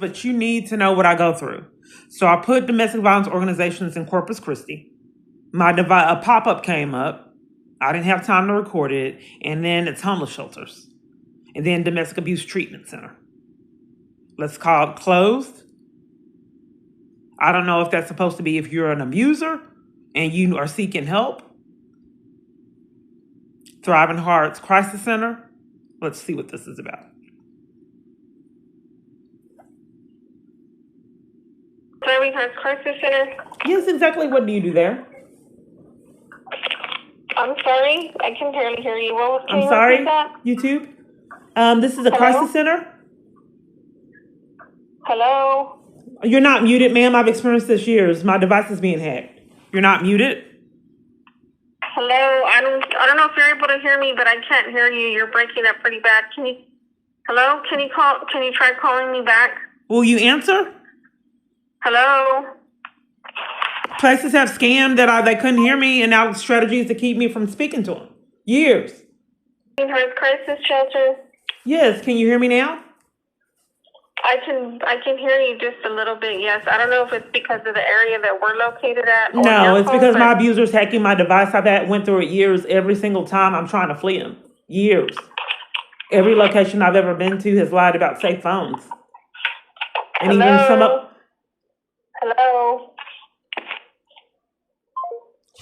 but you need to know what I go through. So I put domestic violence organizations in Corpus Christi. A pop-up came up. I didn't have time to record it. And then it's homeless shelters. And then domestic abuse treatment center. Let's call it closed. I don't know if that's supposed to be if you're an abuser and you are seeking help. Thriving Hearts Crisis Center. Let's see what this is about. Thriving Hearts Crisis Center. Yes, exactly. What do you do there? I'm sorry, I can barely hear you. I'm sorry, YouTube. This is a crisis center. Hello? You're not muted, ma'am. I've experienced this years. My device is being hacked. You're not muted. Hello? I don't know if you're able to hear me, but I can't hear you. You're breaking up pretty bad. Hello? Can you try calling me back? Will you answer? Hello? Places have scammed that they couldn't hear me, and now strategies to keep me from speaking to them. Years. Heart crisis shelter. Yes. Can you hear me now? I can hear you just a little bit. Yes. I don't know if it's because of the area that we're located at. No, it's because my abuser's hacking my device. Went through it years. Every single time I'm trying to flee him. Years. Every location I've ever been to has lied about safe phones. And Hello? even some of... Hello?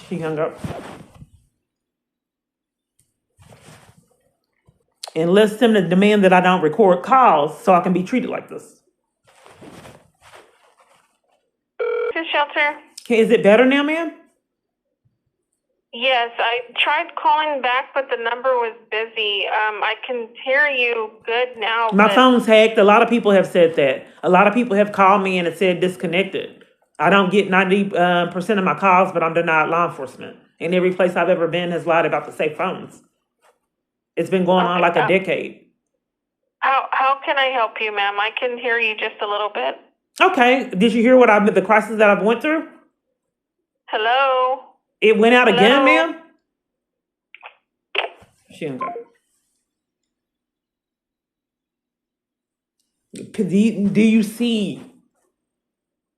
She hung up. Enlist him to demand that I don't record calls so I can be treated like this. Shelter. Is it better now, ma'am? Yes, I tried calling back, but the number was busy. I can hear you good now. My phone's hacked. A lot of people have said that. A lot of people have called me and it said disconnected. I don't get 90% of my calls, but I'm denied law enforcement. And every place I've ever been has lied about the safe phones. It's been going on like a decade. How can I help you, ma'am? I can hear you just a little bit. Okay. Did you hear the crisis that I've went through? Hello? It went out again, ma'am? She didn't go. Do you see?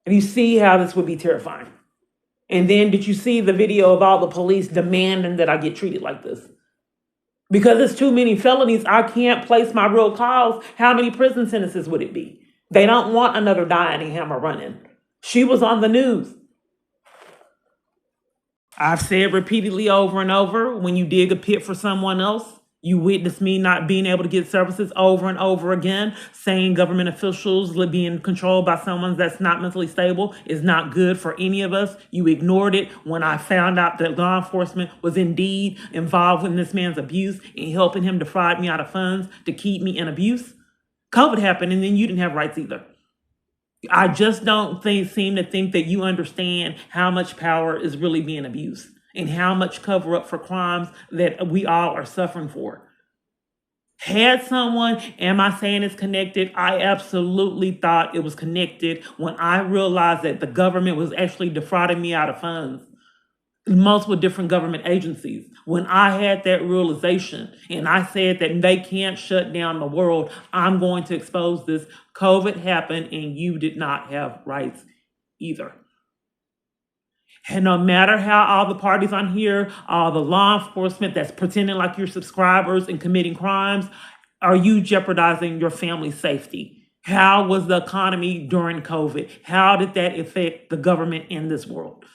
Do you see how this would be terrifying? And then did you see the video of all the police demanding that I get treated like this? Because it's too many felonies, I can't place my real calls. How many prison sentences would it be? They don't want another Diane Hammer running. She was on the news. I've said repeatedly over and over, when you dig a pit for someone else, you witness me not being able to get services over and over again, saying government officials being controlled by someone that's not mentally stable is not good for any of us. You ignored it when I found out that law enforcement was indeed involved in this man's abuse and helping him defraud me out of funds to keep me in abuse. COVID happened and then you didn't have rights either. I just don't seem to think that you understand how much power is really being abused and how much cover up for crimes that we all are suffering for. Had someone, am I saying it's connected? I absolutely thought it was connected when I realized that the government was actually defrauding me out of funds. Multiple different government agencies. When I had that realization and I said that they can't shut down the world, I'm going to expose this. COVID happened and you did not have rights either. And no matter how all the parties on here, all the law enforcement that's pretending like you're subscribers and committing crimes, are you jeopardizing your family's safety? How was the economy during COVID? How did that affect the government in this world?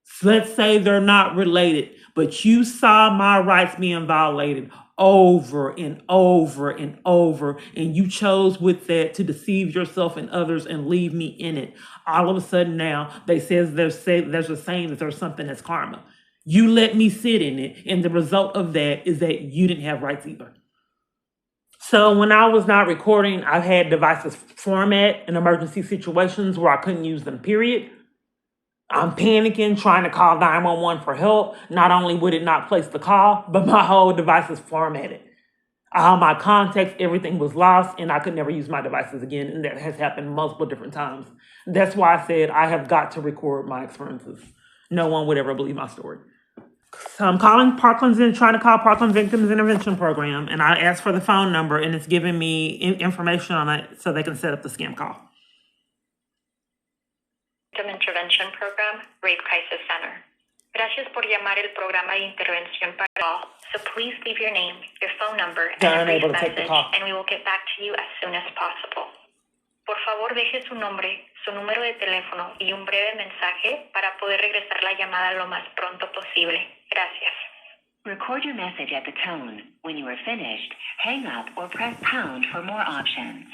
So let's say they're not related, but you saw my rights being violated over and over and over, and you chose with that to deceive yourself and others and leave me in it. All of a sudden now, there's a saying that there's something that's karma. You let me sit in it, and the result of that is that you didn't have rights either. So when I was not recording, I've had devices format in emergency situations where I couldn't use them, period. I'm panicking, trying to call 911 for help. Not only would it not place the call, but my whole device is formatted. All my contacts, everything was lost, and I could never use my devices again. And that has happened multiple different times. That's why I said I have got to record my experiences. No one would ever believe my story. So I'm calling Parkland's and trying to call Parkland Victims Intervention Program, and I asked for the phone number, and it's giving me information on it so they can set up the scam call. Victim Intervention Program, Rape Crisis Center. Gracias por llamar el programa de intervención para all. So please leave your name, your phone number, and They're a brief unable to take the message, call. and we will get back to you as soon as possible. Por favor, deje su nombre, su número de teléfono y un breve mensaje para poder regresar la llamada lo más pronto posible. Gracias. Record your message at the tone. When you are finished, hang up or press pound for more options.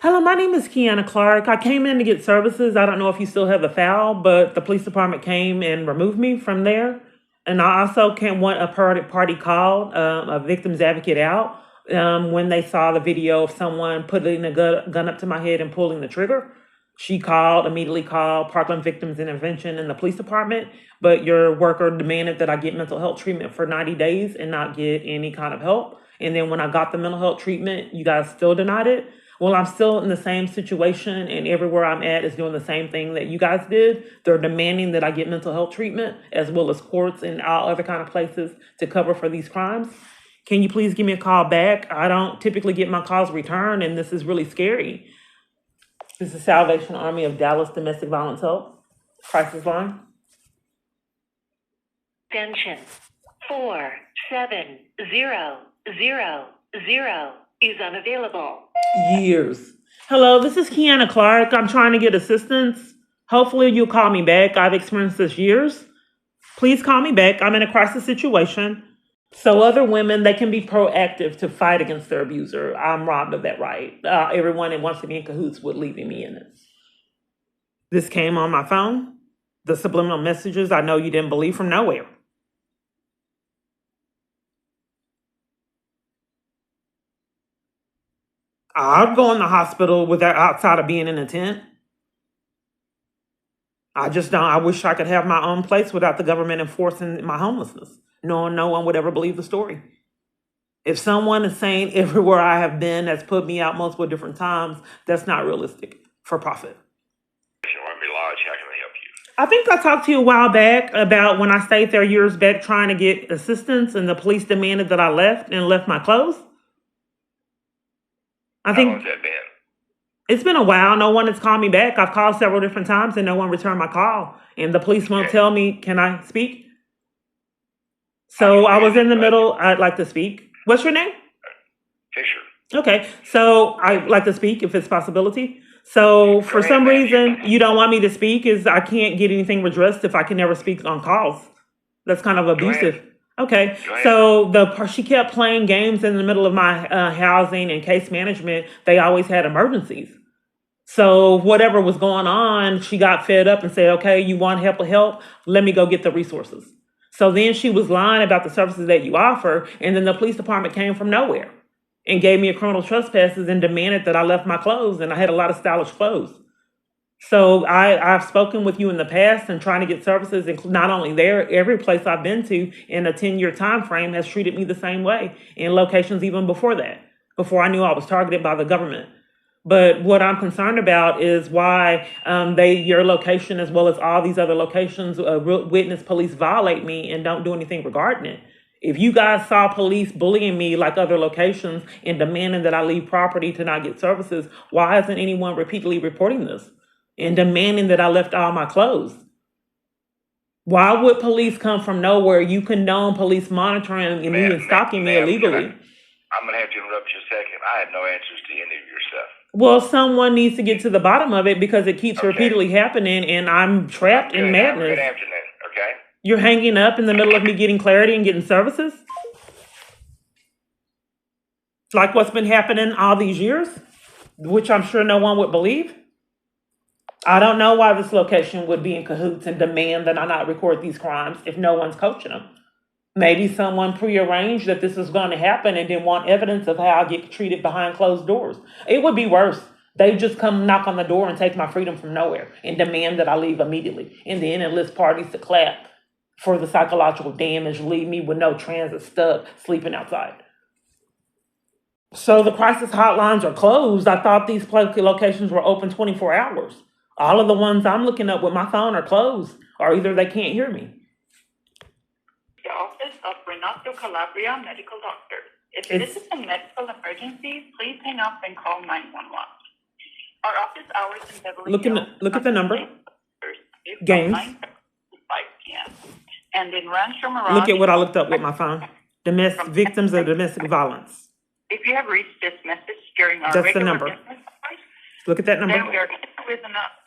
Hello, my name is Kiana Clark. I came in to get services. I don't know if you still have the file, but the police department came and removed me from there. And I also want a party called a victim's advocate out when they saw the video of someone putting a gun up to my head and pulling the trigger. She immediately called Parkland Victims Intervention in the police department, but your worker demanded that I get mental health treatment for 90 days and not get any kind of help. And then when I got the mental health treatment, you guys still denied it. Well, I'm still in the same situation, and everywhere I'm at is doing the same thing that you guys did. They're demanding that I get mental health treatment, as well as courts and all other kind of places to cover for these crimes. Can you please give me a call back? I don't typically get my calls returned, and this is really scary. This is Salvation Army of Dallas Domestic Violence Help, crisis line. Extension 4700 is unavailable. Years. Hello, this is Kiana Clark. I'm trying to get assistance. Hopefully you'll call me back. I've experienced this years. Please call me back. I'm in a crisis situation. So other women, they can be proactive to fight against their abuser. I'm robbed of that right. Everyone that wants to be in cahoots with leaving me in it. This came on my phone. The subliminal messages I know you didn't believe from nowhere. I'd go in the hospital without outside of being in a tent. I just don't. I wish I could have my own place without the government enforcing my homelessness. No one would ever believe the story. If someone is saying everywhere I have been has put me out multiple different times, that's not realistic for profit. If you want me lodge, how can I help you? I think I talked to you a while back about when I stayed there years back trying to get assistance, and the police demanded that I left my clothes. How long's that been? It's been a while. No one has called me back. I've called several different times and no one returned my call. And the police won't tell me, can I speak? So I was in the middle. I'd like to speak. What's your name? Fisher. Okay. So I'd like to speak if it's a possibility. So for some reason, you don't want me to speak is I can't get anything redressed if I can never speak on calls. That's kind of abusive. Okay, so she kept playing games in the middle of my housing and case management. They always had emergencies. So whatever was going on, she got fed up and said, okay, you want help? Let me go get the resources. So then she was lying about the services that you offer. And then the police department came from nowhere and gave me a criminal trespasses and demanded that I left my clothes. And I had a lot of stylish clothes. So I've spoken with you in the past and trying to get services, not only there, every place I've been to in a 10-year time frame has treated me the same way in locations even before that, before I knew I was targeted by the government. But what I'm concerned about is why your location, as well as all these other locations, witness police violate me and don't do anything regarding it. If you guys saw police bullying me like other locations and demanding that I leave property to not get services, why isn't anyone repeatedly reporting this and demanding that I left all my clothes? Why would police come from nowhere? You condone police monitoring and even stalking me illegally. I'm going to have to interrupt you a second. I have no answers to any of your stuff. Well, someone needs to get to the bottom of it because it keeps repeatedly happening and I'm trapped in madness. Good afternoon, okay? You're hanging up in the middle of me getting clarity and getting services? Like what's been happening all these years, which I'm sure no one would believe. I don't know why this location would be in cahoots and demand that I not record these crimes if no one's coaching them. Maybe someone prearranged that this is going to happen and didn't want evidence of how I get treated behind closed doors. It would be worse. They just come knock on the door and take my freedom from nowhere and demand that I leave immediately. And then enlist parties to clap for the psychological damage, leave me with no transit, stuck, sleeping outside. So the crisis hotlines are closed. I thought these locations were open 24 hours. All of the ones I'm looking up with my phone are closed, or either they can't hear me. of Renato Calabria Medical Doctor. If this It's is a medical emergency, please hang up and call 911. Our office hours in Beverly Hills look at the number. Thursday from Games. 9 to 5 p.m. And in Rancho Mirage, Look at what I looked up with my phone. Victims of domestic violence. if you have reached this message during our That's the regular number. business hours, Look at that then number. we are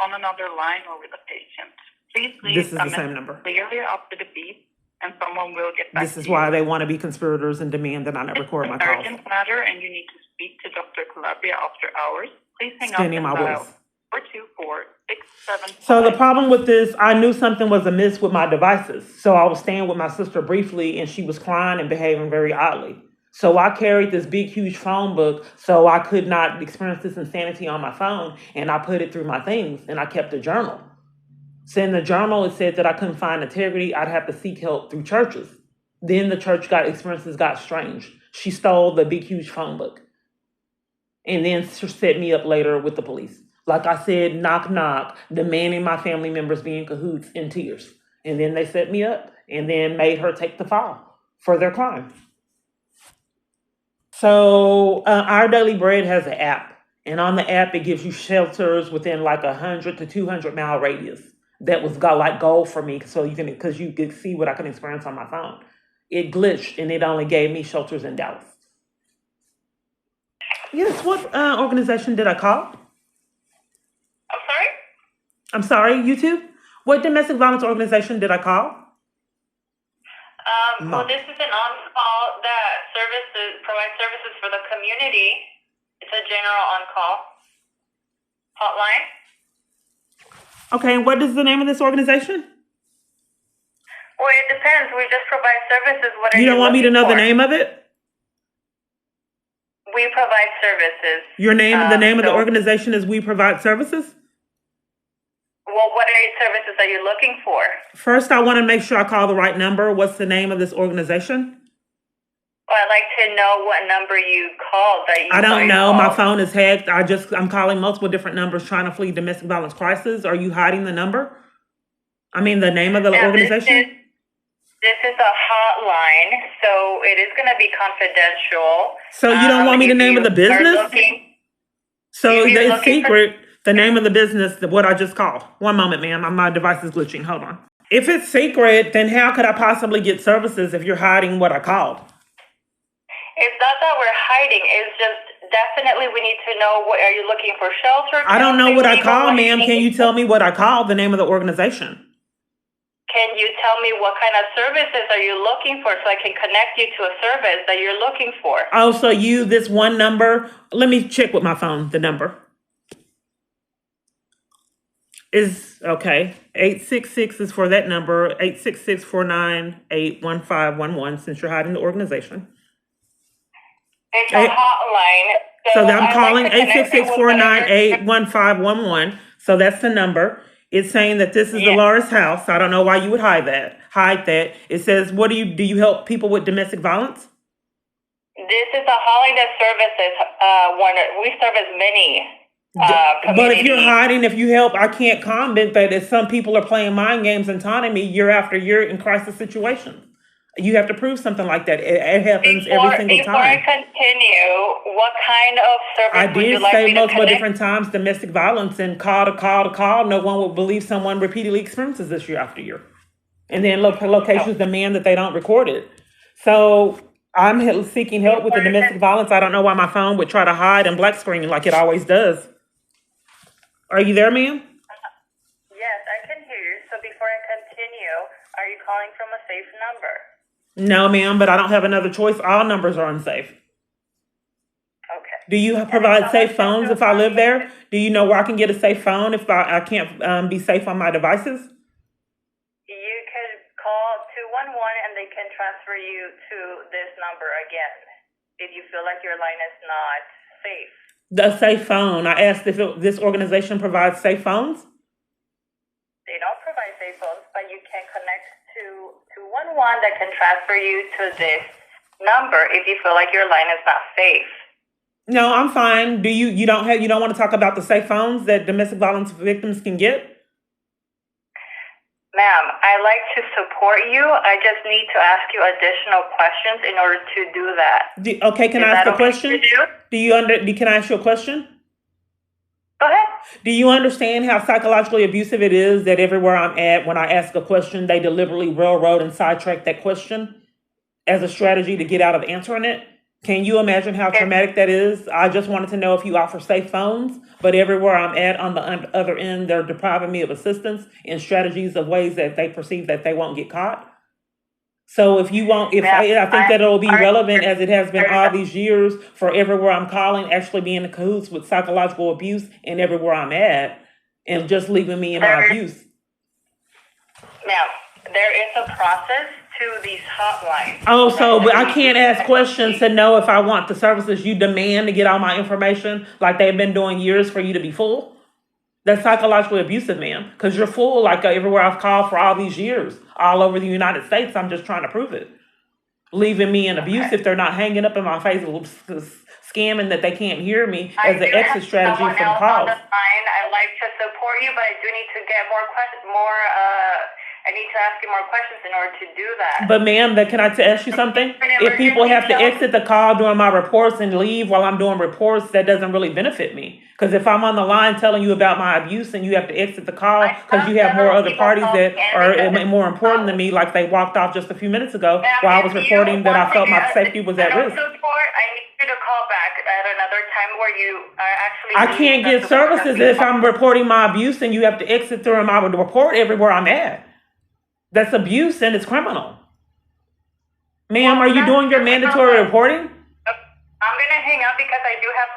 on another line or with a patient. Please leave This is a the same message number. clearly after the beep, and someone will get back This to is you. why they want to be conspirators and demand that I not This record is my an calls. urgent matter and you need to speak to Dr. Calabria after hours. Please hang up Spending and my dial voice. 424-675. So the problem with this, I knew something was amiss with my devices. So I was staying with my sister briefly and she was crying and behaving very oddly. So I carried this big, huge phone book so I could not experience this insanity on my phone. And I put it through my things and I kept a journal. So in the journal, it said that I couldn't find integrity. I'd have to seek help through churches. Then the experiences got strange. She stole the big, huge phone book and then set me up later with the police. Like I said, knock, knock, demanding my family members be in cahoots in tears. And then they set me up and then made her take the file for their crime. So Our Daily Bread has an app. And on the app, it gives you shelters within like 100 to 200 mile radius. That was like gold for me because you could see what I can experience on my phone. It glitched and it only gave me shelters in Dallas. Yes, what organization did I call? I'm sorry? I'm sorry, YouTube? What domestic violence organization did I call? Well, this is an on-call that provides services for the community. It's a general on-call hotline. Okay, and what is the name of this organization? Well, it depends. We just provide services. What are You don't want me to know the name of it? We provide services. The name of the organization is We Provide Services? Well, what services are you looking for? First, I want to make sure I call the right number. What's the name of this organization? Well, I'd like to know what number you called. I don't know. My phone is hacked. I'm calling multiple different numbers trying to flee domestic violence crisis. Are you hiding the number? I mean, the name of the organization? This is a hotline, so it is going to be confidential. So you don't want me to name of the business? So it's secret. The name of the business, what I just called. One moment, ma'am. My device is glitching. Hold on. If it's secret, then how could I possibly get services if you're hiding what I called? It's not that we're hiding. It's just definitely we need to know, what are you looking for, shelter? I don't know what I called, ma'am. Can you tell me what I called, the name of the organization? Can you tell me what kind of services are you looking for so I can connect you to a service that you're looking for? Oh, so this one number. Let me check with my phone, the number. Is okay. 866 is for that number. 866-498-1511 since you're hiding the organization. It's a hotline. So I'm calling 866-498-1511. So that's the number. It's saying that this is Dolores House. I don't know why you would hide that. It says, do you help people with domestic violence? This is a hotline that services we service many But if you're hiding, if you help, I can't comment that if some people are playing mind games and taunting me year after year in crisis situations. You have to prove something like that. It happens every single time. Before I continue, what kind of service would you like I did say me to multiple connect? different times domestic violence and call to call to call. No one would believe someone repeatedly experiences this year after year. And then locations demand that they don't record it. So I'm seeking help with the domestic violence. I don't know why my phone would try to hide and black screen like it always does. Are you there, ma'am? Yes, I can hear you. So before I continue, are you calling from a safe number? No, ma'am, but I don't have another choice. All numbers are unsafe. Okay. Do you provide safe phones if I live there? Do you know where I can get a safe phone if I can't be safe on my devices? You can call 211 and they can transfer you to this number again if you feel like your line is not safe. The safe phone. I asked if this organization provides safe phones. They don't provide safe phones, but you can connect to 211 that can transfer you to this number if you feel like your line is not safe. No, I'm fine. Do you don't want to talk about the safe phones that domestic violence victims can get? Ma'am, I like to support you. I just need to ask you additional questions in order to do that. Okay, can Is I ask that a okay question? to do? Can I ask you a question? Go ahead. Do you understand how psychologically abusive it is that everywhere I'm at, when I ask a question, they deliberately railroad and sidetrack that question as a strategy to get out of answering it? Can you imagine how traumatic that is? I just wanted to know if you offer safe phones, but everywhere I'm at on the other end, they're depriving me of assistance and strategies of ways that they perceive that they won't get caught. So if you won't, if I think that it'll be relevant as it has been all these years for everywhere I'm calling, actually being in cahoots with psychological abuse and everywhere I'm at, and just leaving me in my abuse. Ma'am, there is a process to these hotlines. Oh, so but I can't ask questions to know if I want the services you demand to get all my information like they've been doing years for you to be full? That's psychologically abusive, ma'am, because you're full like everywhere I've called for all these years, all over the United States. I'm just trying to prove it. Leaving me in abuse if they're not hanging up in my face, scamming that they can't hear me as an exit strategy for the calls. I'd like to support you, but I do need to get more questions, I need to ask you more questions in order to do that. But ma'am, can I ask you something? If people have to exit the call during my reports and leave while I'm doing reports, that doesn't really benefit me. Because if I'm on the line telling you about my abuse and you have to exit the call because you have more other parties that are more important than me, like they walked off just a few minutes ago while I was reporting that I felt my safety was at risk. I need you to call back at another time where you are actually. I can't get services if I'm reporting my abuse and you have to exit through my report everywhere I'm at. That's abuse and it's criminal. Ma'am, are you doing your mandatory reporting? I'm going to hang up because I do have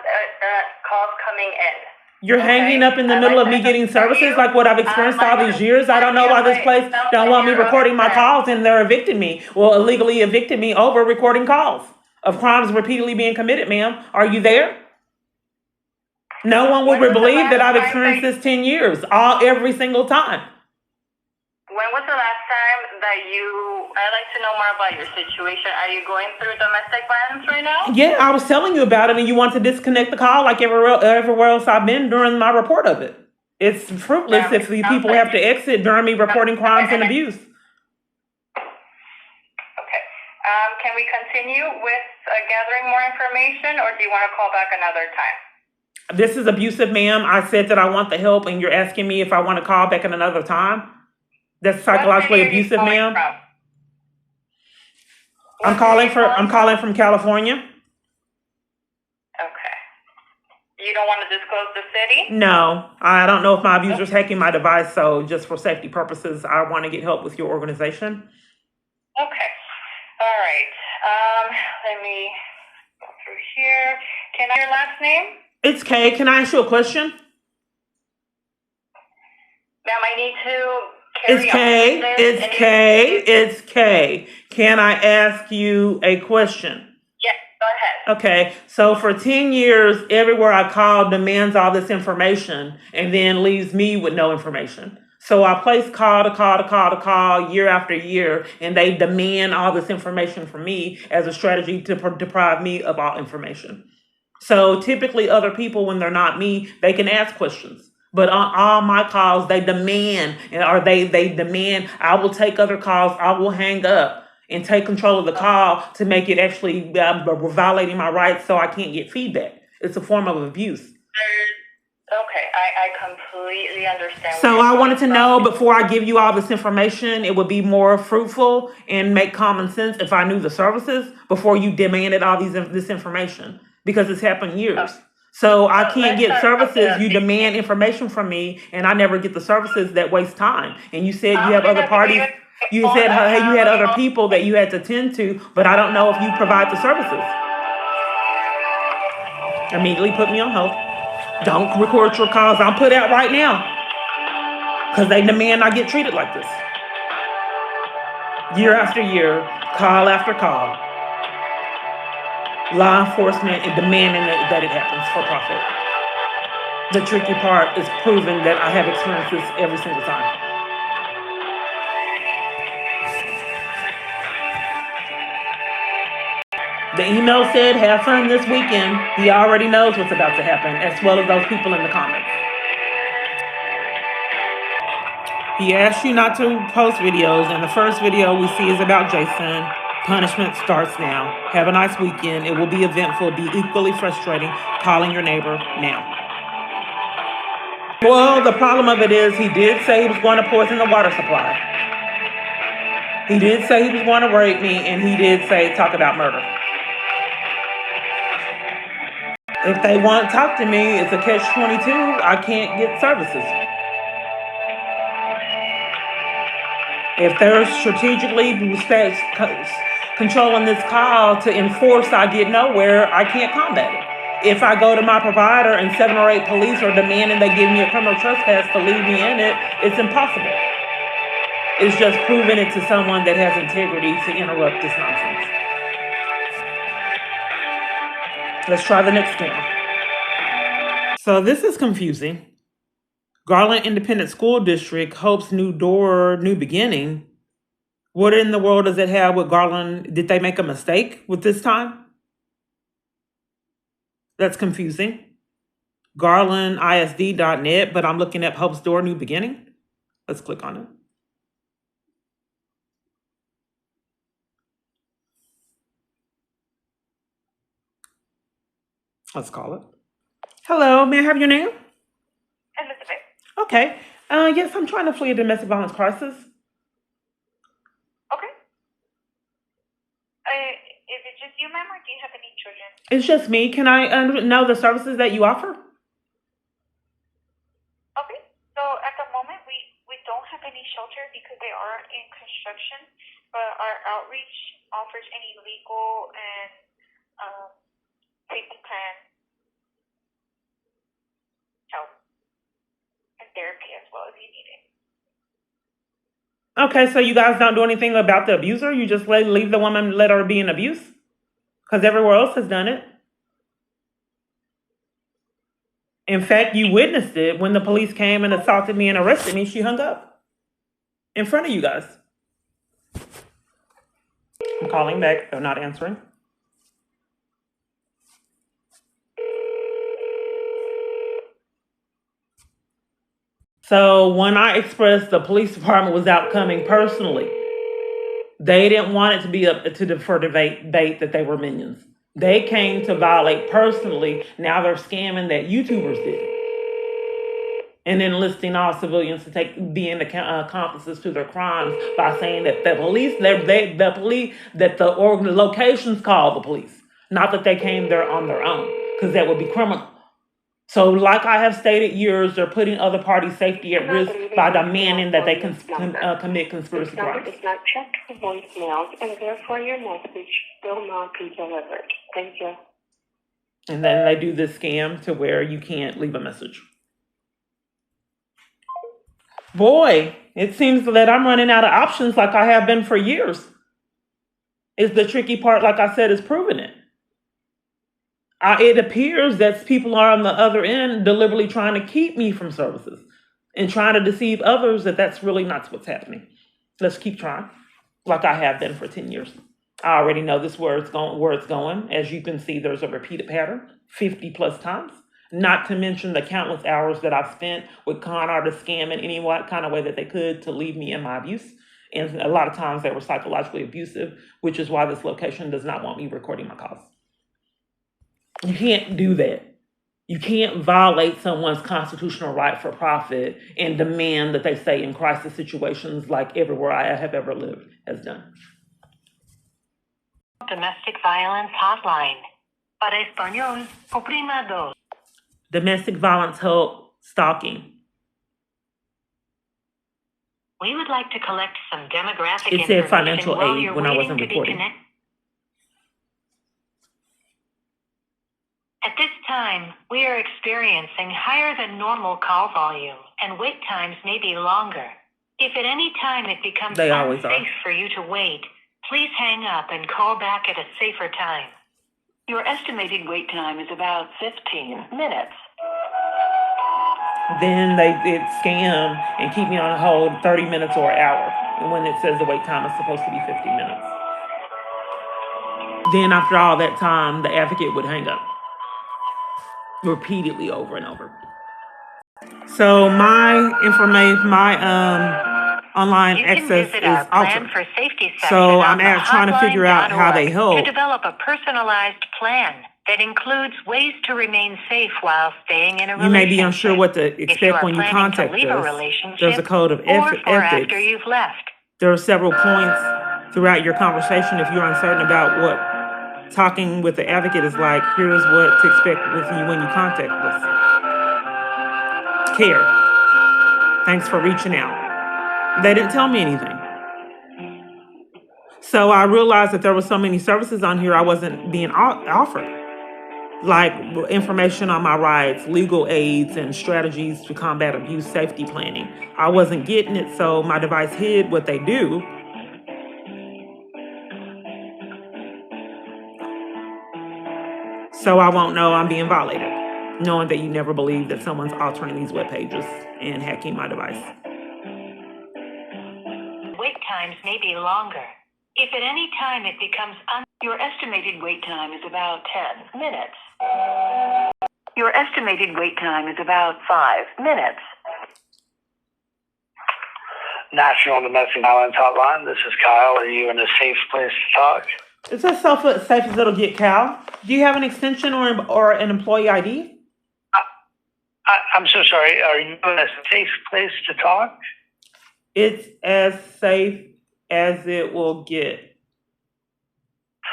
calls coming in. You're hanging up in the middle of me getting services like what I've experienced all these years. I don't know why this place don't want me recording my calls and they're evicting me. Well, illegally evicted me over recording calls of crimes repeatedly being committed, ma'am. Are you there? No one would believe that I've experienced this 10 years, every single time. When was the last time that I'd like to know more about your situation. Are you going through domestic violence right now? Yeah, I was telling you about it and you want to disconnect the call like everywhere else I've been during my report of it. It's fruitless if the people have to exit during me reporting crimes and abuse. Okay. Can we continue with gathering more information or do you want to call back another time? This is abusive, ma'am. I said that I want the help and you're asking me if I want to call back at another time. That's psychologically abusive, ma'am. I'm calling from California. Okay. You don't want to disclose the city? No, I don't know if my abuser's hacking my device, so just for safety purposes, I want to get help with your organization. Okay. All right. Let me go through here. Can I have your last name? It's Kay. Can I ask you a question? Ma'am, I need to It's Kay. It's Kay. Can I ask you a question? Yes, go ahead. Okay, so for 10 years, everywhere I call demands all this information and then leaves me with no information. So I place call to call to call to call year after year, and they demand all this information from me as a strategy to deprive me of all information. So typically other people, when they're not me, they can ask questions. But on all my calls, they demand, I will take other calls, I will hang up and take control of the call to make it actually violating my rights so I can't get feedback. It's a form of abuse. Okay, I completely understand. So I wanted to know before I give you all this information, it would be more fruitful and make common sense if I knew the services before you demanded all this information, because it's happened years. So I can't get services. You demand information from me, and I never get the services. That waste time. And you said you have other parties. You said hey, you had other people that you had to tend to, but I don't know if you provide the services. Immediately put me on hold. Don't record your calls. I'm put out right now because they demand I get treated like this. Year after year, call after call. Law enforcement is demanding that it happens for profit. The tricky part is proving that I have experienced this every single time. The email said, have fun this weekend. He already knows what's about to happen, as well as those people in the comments. He asked you not to post videos, and the first video we see is about Jason. Punishment starts now. Have a nice weekend. It will be eventful, be equally frustrating. Calling your neighbor now. Well, the problem of it is he did say he was going to poison the water supply. He did say he was going to rape me, and he did say talk about murder. If they won't talk to me, it's a catch-22. I can't get services. If they're strategically controlling this call to enforce I get nowhere, I can't combat it. If I go to my provider and 7 or 8 police are demanding they give me a criminal trespass to leave me in it, it's impossible. It's just proving it to someone that has integrity to interrupt this nonsense. Let's try the next one. So this is confusing. Garland Independent School District hopes new door, new beginning. What in the world does it have with Garland? Did they make a mistake with this time? That's confusing. GarlandISD.net, but I'm looking at Hope's Door, New Beginning. Let's click on it. Let's call it. Hello, may I have your name? Elizabeth. Okay. Yes, I'm trying to flee a domestic violence crisis. Okay. Is it just you, ma'am, or do you have any children? It's just me. Can I know the services that you offer? Okay. So at the moment, we don't have any shelter because they are in construction, but our outreach offers any legal and safety plan help and therapy as well if you need it. Okay, so you guys don't do anything about the abuser? You just leave the woman, let her be in abuse? Because everywhere else has done it. In fact, you witnessed it when the police came and assaulted me and arrested me. She hung up in front of you guys. I'm calling back. They're not answering. So when I expressed the police department was out coming personally, they didn't want it to be up to defer debate that they were minions. They came to violate personally. Now they're scamming that YouTubers did, and then listing all civilians to being accomplices to their crimes by saying that the police, that the locations called the police, not that they came there on their own, because that would be criminal. So, like I have stated years, they're putting other parties' safety at risk by demanding that they commit conspiracy crimes. It's not checked for voicemails, and therefore your message will not be delivered. Thank you. And then they do this scam to where you can't leave a message. Boy, it seems that I'm running out of options like I have been for years. It's the tricky part, like I said, is proving it. It appears that people are on the other end deliberately trying to keep me from services and trying to deceive others that that's really not what's happening. Let's keep trying, like I have been for 10 years. I already know this where it's going. As you can see, there's a repeated pattern, 50 plus times. Not to mention the countless hours that I've spent with con artists scamming any kind of way that they could to leave me in my abuse. And a lot of times they were psychologically abusive, which is why this location does not want me recording my calls. You can't do that. You can't violate someone's constitutional right for profit and demand that they stay in crisis situations like everywhere I have ever lived has done. Domestic violence hotline. Para español, oprima dos. Domestic violence help stalking. We would like to collect some demographic It information said financial while aid you're when I waiting wasn't to be recording. connected. At this time, we are experiencing higher than normal call volume, and wait times may be longer. If at any time it becomes They always unsafe are. for you to wait, please hang up and call back at a safer time. Your estimated wait time is about 15 minutes. Then they scam and keep me on hold 30 minutes or an hour. And when it says the wait time is supposed to be 15 minutes. Then after all that time, the advocate would hang up. Repeatedly over and over. So my information, online You can access visit is our Plan altered. for Safety section So on I'm the trying to figure out how they hotline.org to help. develop a personalized plan that includes ways to remain safe while staying in a You may be unsure relationship. what to If you expect are when you planning to contact leave a us. There's a relationship code of or for ethics. after you've left. There are several points throughout your conversation. If you're uncertain about what talking with the advocate is like, here's what to expect with you when you contact us. Care. Thanks for reaching out. They didn't tell me anything. So I realized that there were so many services on here I wasn't being offered, like information on my rights, legal aids, and strategies to combat abuse, safety planning. I wasn't getting it, so my device hid what they do. So I won't know I'm being violated, knowing that you never believe that someone's altering these web pages and hacking my device. Wait times may be longer. If at any time it becomes your estimated wait time is about 10 minutes. Your estimated wait time is about 5 minutes. National Domestic Violence Hotline. This is Kyle. Are you in a safe place to talk? It's as safe as it'll get, Cal. Do you have an extension or an employee ID? I'm so sorry. Are you in a safe place to talk? It's as safe as it will get.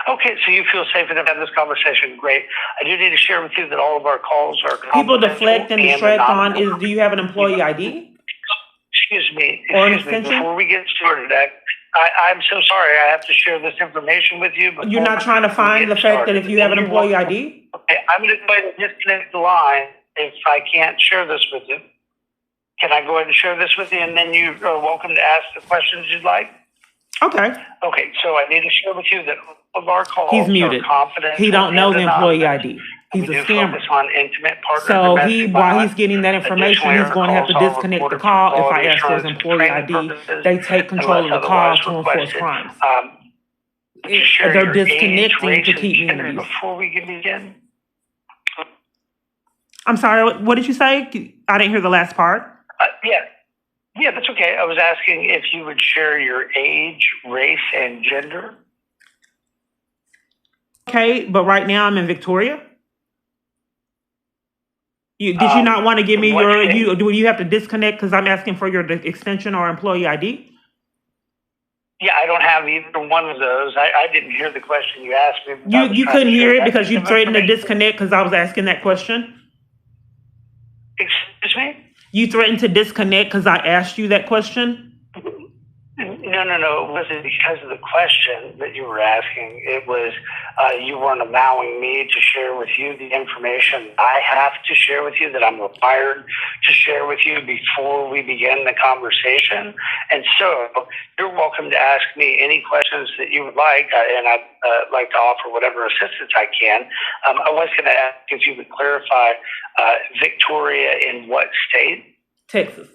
Okay, so you feel safe enough to have this conversation. Great. I do need to share with you that all of our calls are People deflect and distract on is, do you have an employee ID? Excuse me. Or an extension? Before we get started, I'm so sorry. I have to share this information with you. You're not trying to find the fact that if you have an employee ID? Okay, I'm going to go ahead and disconnect the line if I can't share this with you. Can I go ahead and share this with you, and then you are welcome to ask the questions you'd like? Okay. Okay, so I need to share with you that all of our calls He's muted. are confidential. He don't know the and employee anonymous. ID. He's We a do scammer. focus on intimate partner So domestic while violence. he's getting that information, Additionally, he's our going to have to calls are disconnect the recorded for call. If I quality ask for his assurance and employee training ID, purposes, they take control of unless the call otherwise to enforce requested. crimes. To share They're your age, disconnecting race, to and keep me in gender abuse. before we begin. I'm sorry, what did you say? I didn't hear the last part. Yeah, that's okay. I was asking if you would share your age, race, and gender. Okay, but right now I'm in Victoria. Did you not want to give me do you have to disconnect because I'm asking for your extension or employee ID? Yeah, I don't have either one of those. I didn't hear the question you asked me. You couldn't hear it because you threatened to disconnect because I was asking that question? Excuse me? You threatened to disconnect because I asked you that question? No. It wasn't because of the question that you were asking. It was you weren't allowing me to share with you the information I have to share with you, that I'm required to share with you before we begin the conversation. And so you're welcome to ask me any questions that you would like, and I'd like to offer whatever assistance I can. I was going to ask if you would clarify Victoria in what state? Texas.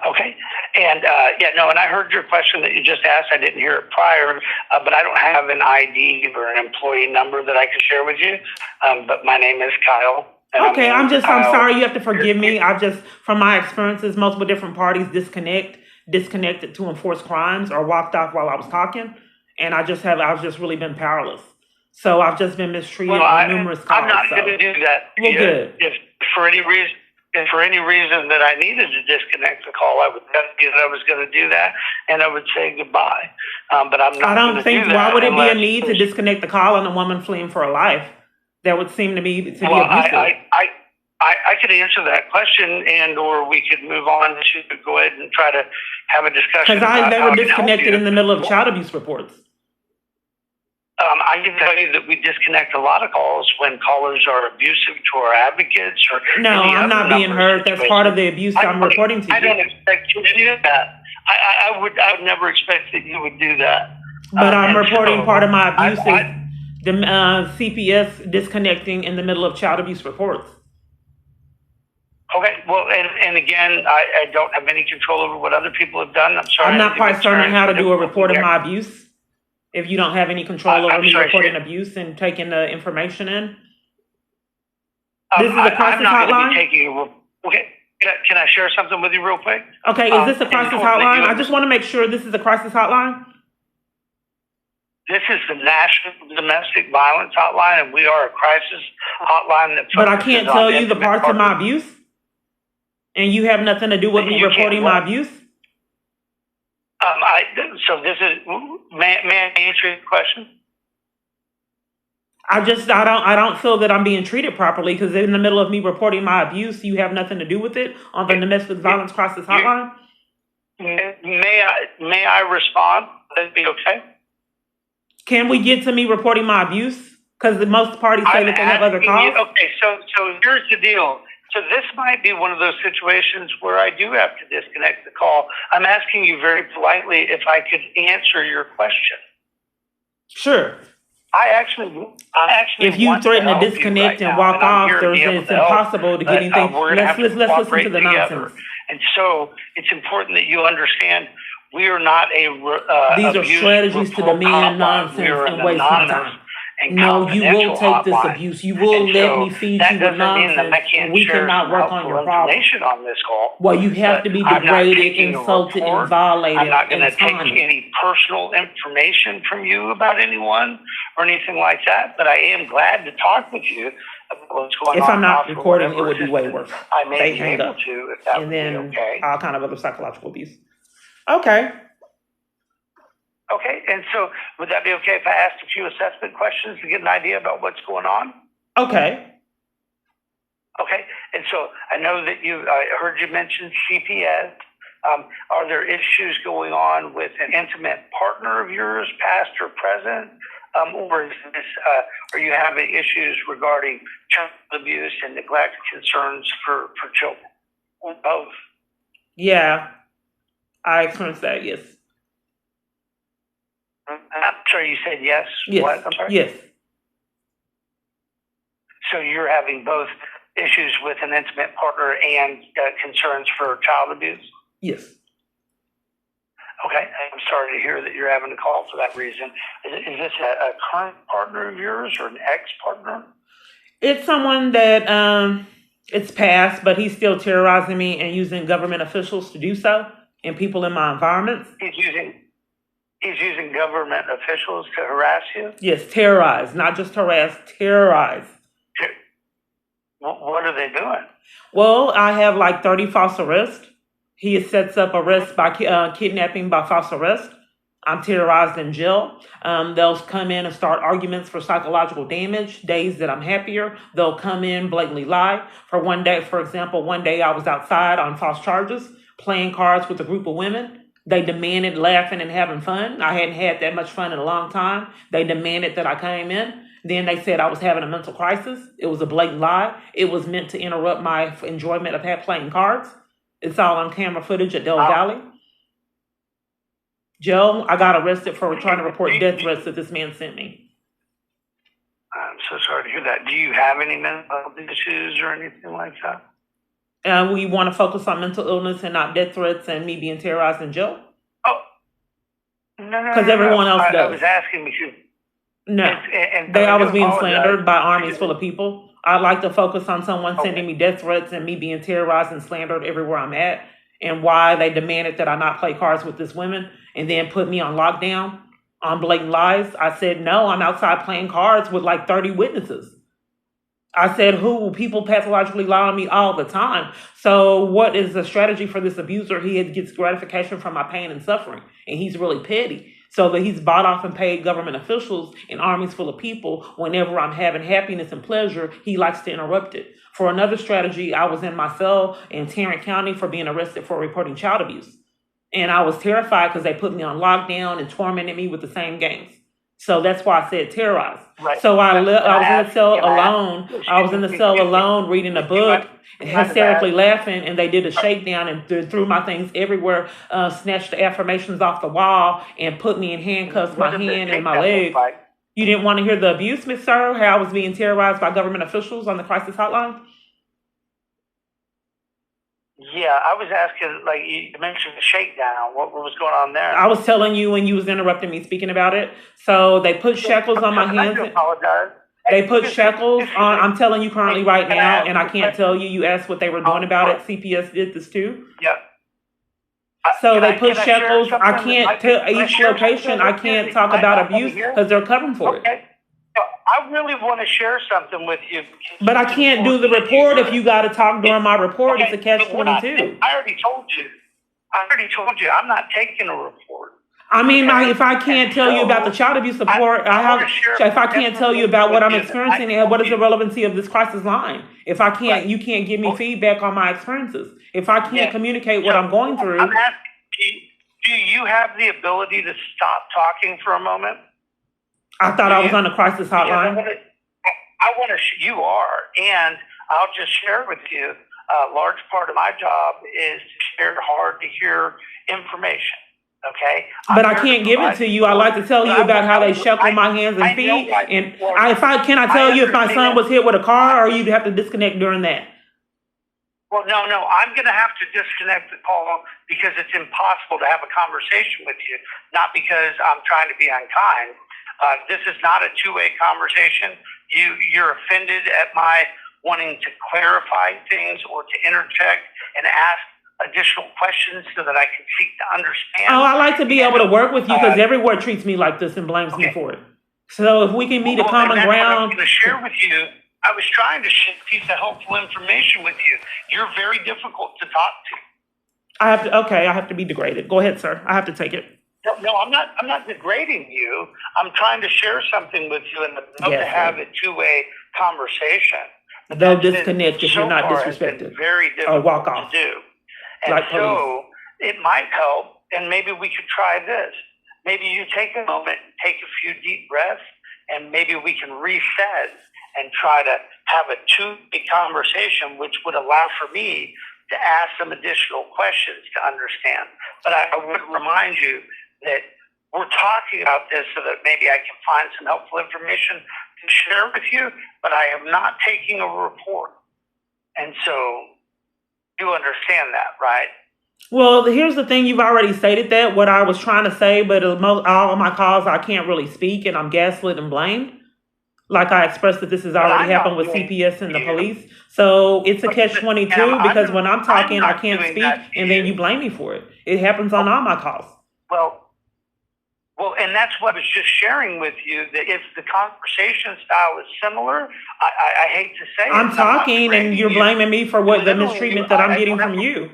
Okay. And and I heard your question that you just asked. I didn't hear it prior, but I don't have an ID or an employee number that I can share with you. But my name is Kyle. Okay, I'm sorry. You have to forgive me. From my experiences, multiple different parties disconnected to enforce crimes or walked off while I was talking. And I've just really been powerless. So I've just been mistreated on numerous calls. I'm not going to do that. Well, good. If for any reason that I needed to disconnect the call, I would tell you that I was going to do that, and I would say goodbye. But I'm not. I don't think. Why would it be a need to disconnect the call on a woman fleeing for her life? That would seem to me to be abusive. I could answer that question, or we could move on to go ahead and try to have a discussion. Because they were disconnected in the middle of child abuse reports. I can tell you that we disconnect a lot of calls when callers are abusive to our advocates. No, I'm not being heard. That's part of the abuse I'm reporting to you. I don't expect you to do that. I would never expect that you would do that. But I'm reporting part of my abuse is the CPS disconnecting in the middle of child abuse reports. Okay, well, and again, I don't have any control over what other people have done. I'm sorry. I'm not quite certain how to do a report of my abuse. If you don't have any control over me reporting abuse and taking the information in. This is a crisis hotline? Okay, Can I share something with you real quick? Okay, is this a crisis hotline? I just want to make sure this is a crisis hotline. This is the National Domestic Violence Hotline, and we are a crisis hotline that. But I can't tell you the parts of my abuse, and you have nothing to do with me reporting my abuse. So this is. May I answer your question? I don't feel that I'm being treated properly because in the middle of me reporting my abuse, you have nothing to do with it on the domestic violence crisis hotline. May I respond? Would that be okay? Can we get to me reporting my abuse? Because most parties say that they have other calls. Okay, so here's the deal. So this might be one of those situations where I do have to disconnect the call. I'm asking you very politely if I could answer your question. Sure. I actually. If you threaten to disconnect and walk off, it's impossible to get anything. Let's listen to the nonsense. And so it's important that you understand we are not a. These are strategies to demand nonsense and waste my time. No, you will take this abuse. You will let me feed you with nonsense, and we cannot work on your problem. On this call, well, you have to be degraded, insulted, and violated. I'm not going to take any personal information from you about anyone or anything like that, but I am glad to talk with you about what's going on. If I'm not recording, it would be way worse. I may be able to, if that would be okay. All kind of other psychological abuse. Okay. Okay, and so would that be okay if I asked a few assessment questions to get an idea about what's going on? Okay. Okay, and so I know that I heard you mention CPS. Are there issues going on with an intimate partner of yours, past or present? Or is this, are you having issues regarding child abuse and neglect concerns for children? Both. Yeah, I experienced that, yes. I'm sorry, you said yes? Yes. What? I'm sorry? Yes. So you're having both issues with an intimate partner and concerns for child abuse? Yes. Okay, I'm sorry to hear that you're having a call for that reason. Is this a current partner of yours or an ex-partner? It's someone that it's past, but he's still terrorizing me and using government officials to do so and people in my environments. He's using government officials to harass you? Yes, terrorize, not just harass, terrorize. What are they doing? Well, I have like 30 false arrests. He sets up arrests by kidnapping by false arrest. I'm terrorized in jail. They'll come in and start arguments for psychological damage. Days that I'm happier, they'll come in, blatantly lie. For one day, for example, one day I was outside on false charges, playing cards with a group of women. They demanded laughing and having fun. I hadn't had that much fun in a long time. They demanded that I came in. Then they said I was having a mental crisis. It was a blatant lie. It was meant to interrupt my enjoyment of playing cards. It's all on camera footage at Del Valley. Joe, I got arrested for trying to report death threats that this man sent me. I'm so sorry to hear that. Do you have any mental health issues or anything like that? We want to focus on mental illness and not death threats and me being terrorized in jail? Oh, no. Because everyone else does. I was asking because... No, they always being slandered by armies full of people. I'd like to focus on someone sending me death threats and me being terrorized and slandered everywhere I'm at, and why they demanded that I not play cards with this woman and then put me on lockdown on blatant lies. I said, no, I'm outside playing cards with like 30 witnesses. I said, who? People pathologically lie on me all the time. So what is the strategy for this abuser? He gets gratification from my pain and suffering, and he's really petty. So that he's bought off and paid government officials and armies full of people. Whenever I'm having happiness and pleasure, he likes to interrupt it. For another strategy, I was in my cell in Tarrant County for being arrested for reporting child abuse. And I was terrified because they put me on lockdown and tormented me with the same games. So that's why I said terrorize. Right. So I was in the cell alone. I was in the cell alone reading a book, hysterically laughing, and they did a shakedown and threw my things everywhere, snatched the affirmations off the wall, and put me in handcuffs, my hand and my leg. You didn't want to hear the abuse, Miss Sir, how I was being terrorized by government officials on the crisis hotline? Yeah, I was asking, like, you mentioned the shakedown. What was going on there? I was telling you when you was interrupting me speaking about it. So they put shackles on my hands. I do apologize. They put shackles on. I'm telling you currently right Can I now, ask and I you a can't question? tell you. You asked what they were doing about it. CPS did this too. Yeah. So they put Can I share shackles. I something? can't tell Can I each share location. something I with you can't that talk you might about not want to abuse hear? because they're covering for it. Okay. So I really want to share something with you. But I can't do the report if you got to talk during my report. It's a catch But we're not- 22. I already told you. I'm not taking a report. I mean, Okay. if I can't tell you about the child abuse support, I wanna share if I can't tell you about what I'm experiencing, I- what is the relevancy of this crisis line? If I can't, Right. you can't give me feedback on my experiences. If I can't Yeah. communicate what So, I'm going through, I'm asking you, do you have the ability to stop talking for a moment? I thought I was on the crisis hotline. You are, and I'll just share with you, a large part of my job is to share hard to hear information, okay? But I can't give it to you. I like to tell you about how they shackle my hands and feet. And can I tell you if my son was hit with a car, or you'd have to disconnect during that? Well, no, I'm going to have to disconnect the call because it's impossible to have a conversation with you, not because I'm trying to be unkind. This is not a two-way conversation. You're offended at my wanting to clarify things or to interject and ask additional questions so that I can seek to understand. Oh, I like to be able to work with you because everywhere treats me like this and blames me for it. So if we can meet a common ground. What I'm going to share with you, I was trying to share a piece of helpful information with you. You're very difficult to talk to. I have to be degraded. Go ahead, sir. I have to take it. No, I'm not degrading you. I'm trying to share something with you and to have a two-way conversation. They'll disconnect if you're not disrespected. Very difficult or walk off. to do. And so it might help, and maybe we could try this. Maybe you take a moment, take a few deep breaths, and maybe we can reset and try to have a two-way conversation, which would allow for me to ask some additional questions to understand. But I would remind you that we're talking about this so that maybe I can find some helpful information to share with you, but I am not taking a report. And so you understand that, right? Well, here's the thing. You've already stated that, what I was trying to say, but all of my calls, I can't really speak, and I'm gaslit and blamed. Like I expressed that this has already happened with CPS and the police. So it's a catch-22 because when I'm talking, I can't speak, and then you blame me for it. It happens on all my calls. Well, and that's what I was just sharing with you, that if the conversation style is similar, I hate to say I'm talking and you're blaming me for what the mistreatment that I'm getting from you,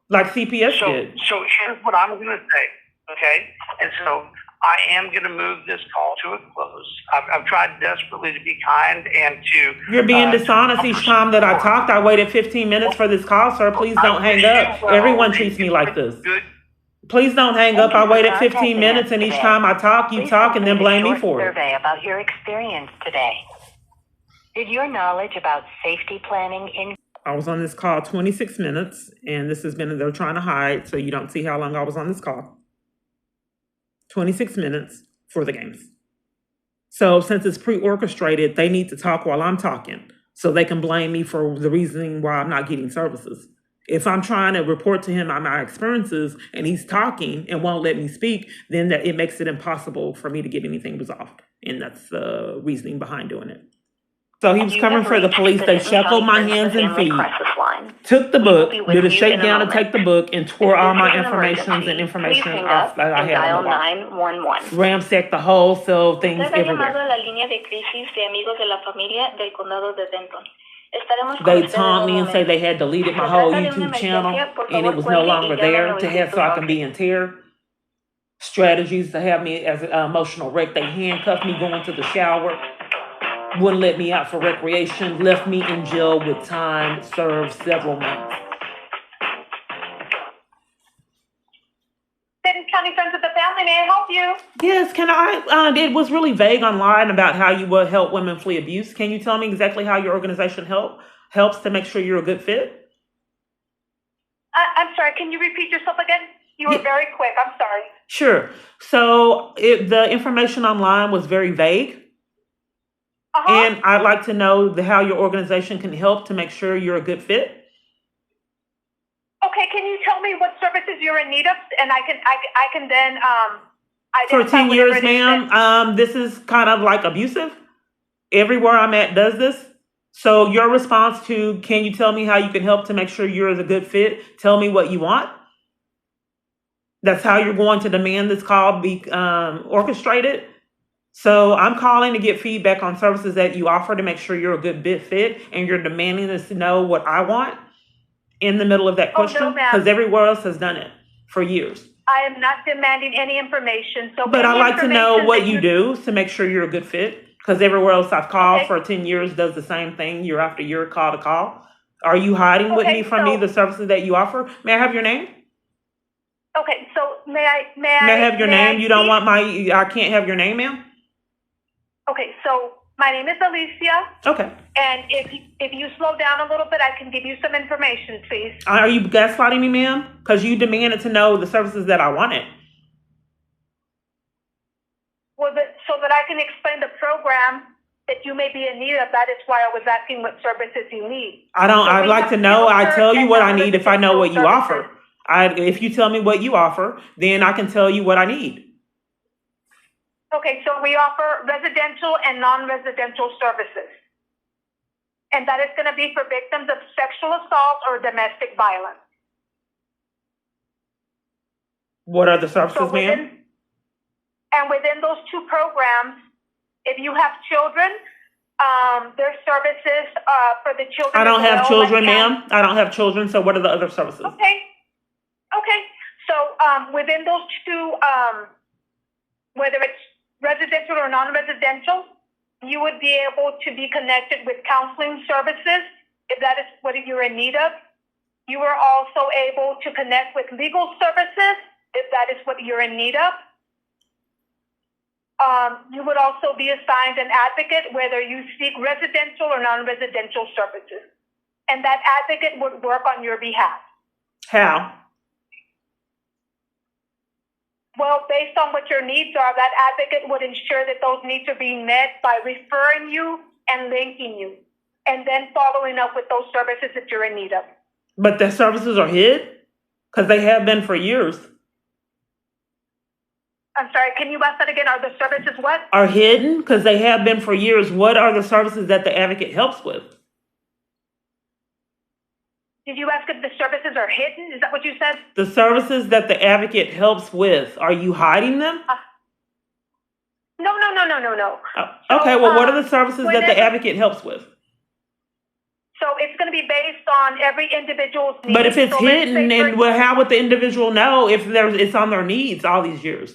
like CPS did. So here's what I'm going to say, okay? And so I am going to move this call to a close. I've tried desperately to be kind and to... You're being dishonest each time that I talked. I waited 15 minutes for this call, sir. Please don't hang up. Everyone treats me like this. Please don't hang up. I waited 15 minutes, and each time I talk, you talk and then blame me for it. Survey about your experience today. Did your knowledge about safety planning in... I was on this call 26 minutes, and this has been, they're trying to hide, so you don't see how long I was on this call. 26 minutes for the games. So since it's pre-orchestrated, they need to talk while I'm talking, so they can blame me for the reasoning why I'm not getting services. If I'm trying to report to him on my experiences and he's talking and won't let me speak, then it makes it impossible for me to get anything resolved. And that's the reasoning behind doing it. So he was covering for the police. They shackled my hands and feet, took the book, did a shakedown to take the book, and tore all my information off that I had on the wall. Ransacked the whole cell, things everywhere. They taunt me and say they had deleted my whole YouTube channel and it was no longer there so I can be in terror. Strategies to have me as an emotional wreck. They handcuffed me going to the shower, wouldn't let me out for recreation, left me in jail with time served several months. County Friends of the Family, may I help you? Yes, can I? It was really vague online about how you would help women flee abuse. Can you tell me exactly how your organization helps to make sure you're a good fit? I'm sorry, can you repeat yourself again? You were very quick, I'm sorry. Sure. So the information online was very vague. And I'd like to know how your organization can help to make sure you're a good fit. Okay, can you tell me what services you're in need of, and I can then For 10 years, ma'am. This is kind of like abusive. Everywhere I'm at does this. So your response to, can you tell me how you can help to make sure you're a good fit? Tell me what you want. That's how you're going to demand this call be orchestrated. So I'm calling to get feedback on services that you offer to make sure you're a good fit, and you're demanding us to know what I want in the middle of that Oh, no, question, ma'am. because everywhere else has done it for years. I am not demanding any information. So But I'd any like to know information what that you do to make sure you're a good fit, because everywhere else I've called Okay. for 10 years does the same thing year after year, call to call. Are you hiding with me Okay, from me so- the services that you offer? May I have your name? Okay, so may I May I have your name? You don't speak? want I can't have your name, ma'am? Okay, so my name is Alicia, Okay. and if you slow down a little bit, I can give you some information, please. Are you gaslighting me, ma'am? Because you demanded to know the services that I wanted. Well, so that I can explain the program that you may be in need of. That is why I was asking what services you need. I'd we like have to know. I filtered tell you and what I need if I know what you non-residential offer. If you tell me what you offer, then I can tell you what I need. Okay, so we offer residential and non-residential services. And that is going to be for victims of sexual assault or domestic violence. What are the services, So ma'am? within those two programs, if you have children, there's services for the children. I don't as have well, children, like ma'am. I don't have children. So what are the other services? Okay. So within those two, whether it's residential or non-residential, you would be able to be connected with counseling services if that is what you're in need of. You are also able to connect with legal services if that is what you're in need of. You would also be assigned an advocate whether you seek residential or non-residential services. And that advocate would work on your behalf. How? Well, based on what your needs are, that advocate would ensure that those needs are being met by referring you and linking you, and then following up with those services that you're in need of. But the services are hid? Because they have been for years. I'm sorry, can you ask that again? Are the services what? Are hidden? Because they have been for years. What are the services that the advocate helps with? Did you ask if the services are hidden? Is that what you said? The services that the advocate helps with, are you hiding them? No. Okay, well, what are the services that the whenever- advocate helps with? So it's going to be based on every individual's needs. But if it's So let's say hidden, for- and how would the individual know if it's on their needs all these years?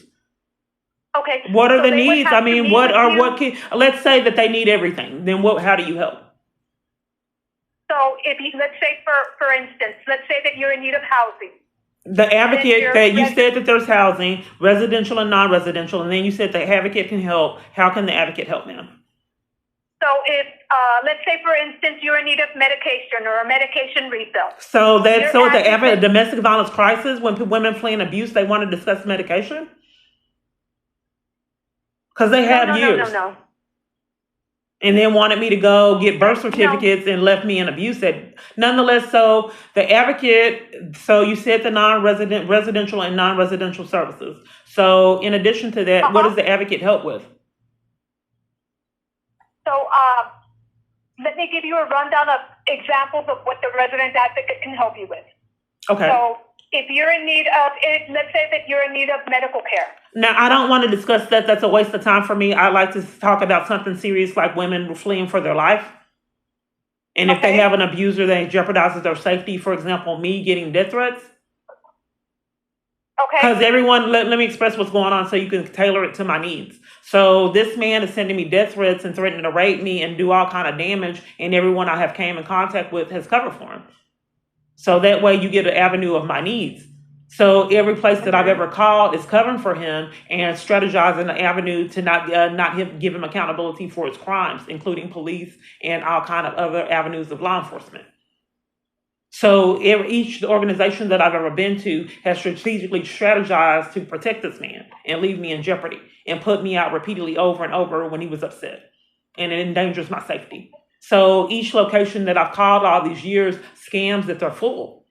Okay. What are so the they would needs? have I to mean, meet what with are you. what can? Let's say that they need everything. Then how do you help? So let's say for instance, let's say that you're in need of housing. The advocate you're that you resi- said that there's housing, residential and non-residential, and then you said the advocate can help. How can the advocate help, ma'am? So if let's say for instance you're in need of medication or a medication refill. So at the advocate- domestic violence crisis, when women fleeing abuse, they want to discuss medication? Because they have years. No. And then wanted me to go get birth certificates and left me in abuse. Nonetheless, so the advocate, so you said the residential and non-residential services. So in addition to that, what does the advocate help with? So let me give you a rundown of examples of what the resident advocate can help you with. Okay. So if you're in need of, let's say that you're in need of medical care. Now, I don't want to discuss that. That's a waste of time for me. I like to talk about something serious like women fleeing for their life. And if they have an abuser that jeopardizes their safety, for example, me getting death threats. Okay. Because everyone, let me express what's going on so you can tailor it to my needs. So this man is sending me death threats and threatening to rape me and do all kind of damage. And everyone I have came in contact with has covered for him. So that way you get an avenue of my needs. So every place that I've ever called is covering for him and strategizing an avenue to not give him accountability for his crimes, including police and all kind of other avenues of law enforcement. So each organization that I've ever been to has strategically strategized to protect this man and leave me in jeopardy and put me out repeatedly over and over when he was upset. And it endangers my safety. So each location that I've called all these years, scams that they're full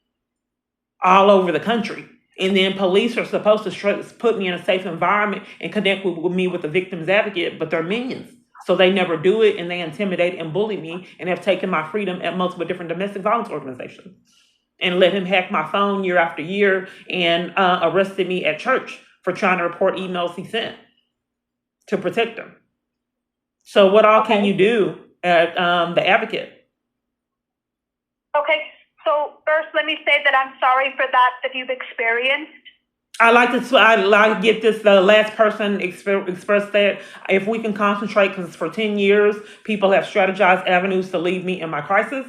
all over the country. And then police are supposed to put me in a safe environment and connect with me with the victim's advocate, but they're minions. So they never do it, and they intimidate and bully me and have taken my freedom at multiple different domestic violence organizations and let him hack my phone year after year and arrested me at church for trying to report emails he sent to protect him. So what all can you do at the advocate? Okay, so first let me say that I'm sorry for that you've experienced. I like to get this, the last person express that if we can concentrate, because for 10 years, people have strategized avenues to leave me in my crisis.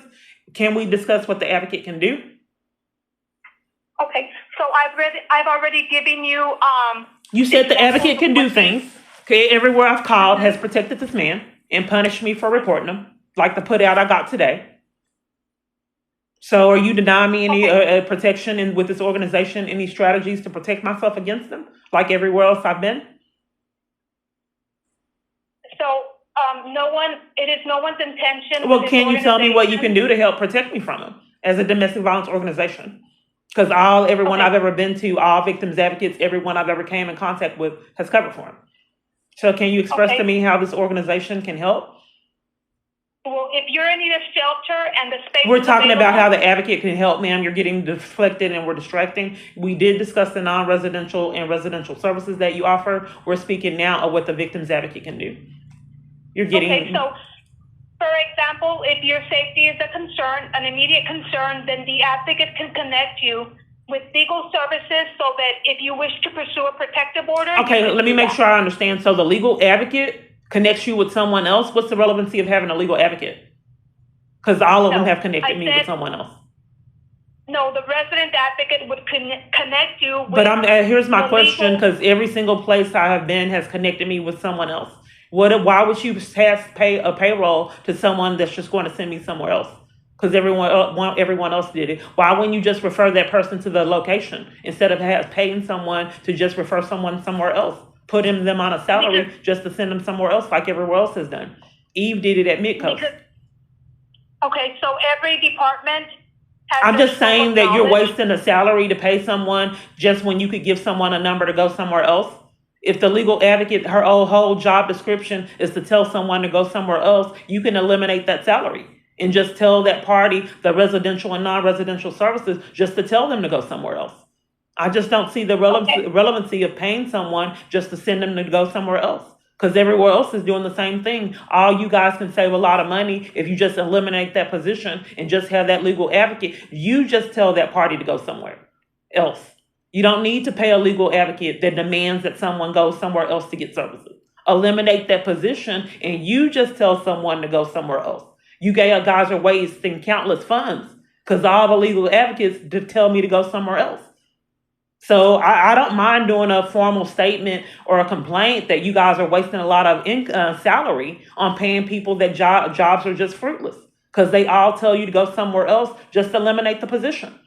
Can we discuss what the advocate can do? Okay, so I've already given you, You said the advocate can do things. Okay, everywhere I've called has protected this man and punished me for reporting him, like the put out I got today. So are you denying me any protection with this organization, any strategies to protect myself against them, like everywhere else I've been? So it is no one's intention. Well, can you tell me what you can do to help protect me from them as a domestic violence organization? Because everyone I've ever been to, all victims advocates, everyone I've ever came in contact with has covered for him. So can you express to me how this organization can help? Well, if you're in need of shelter and the space, we're talking about how the advocate can help, ma'am. You're getting deflected and we're distracting. We did discuss the non-residential and residential services that you offer. We're speaking now of what the victim's advocate can do. You're getting. Okay, so for example, if your safety is a concern, an immediate concern, then the advocate can connect you with legal services so that if you wish to pursue a protective order. Okay, let me make sure I understand. So the legal advocate connects you with someone else. What's the relevancy of having a legal advocate? Because all of them have connected me with someone else. No, the resident advocate would connect you with. But here's my question, because every single place I have been has connected me with someone else. Why would you pay a payroll to someone that's just going to send me somewhere else? Because everyone else did it. Why wouldn't you just refer that person to the location instead of paying someone to just refer someone somewhere else? Putting them on a salary just to send them somewhere else like everywhere else has done. Eve did it at Midcoast. Okay, so every department has. I'm just saying that you're wasting a salary to pay someone just when you could give someone a number to go somewhere else. If the legal advocate, her whole job description is to tell someone to go somewhere else, you can eliminate that salary and just tell that party, the residential and non-residential services, just to tell them to go somewhere else. I just don't see the relevancy of paying someone just to send them to go somewhere else. Because everywhere else is doing the same thing. All you guys can save a lot of money if you just eliminate that position and just have that legal advocate. You just tell that party to go somewhere else. You don't need to pay a legal advocate that demands that someone go somewhere else to get services. Eliminate that position and you just tell someone to go somewhere else. You guys are wasting countless funds because all the legal advocates tell me to go somewhere else. So I don't mind doing a formal statement or a complaint that you guys are wasting a lot of salary on paying people that jobs are just fruitless because they all tell you to go somewhere else. Just eliminate the position.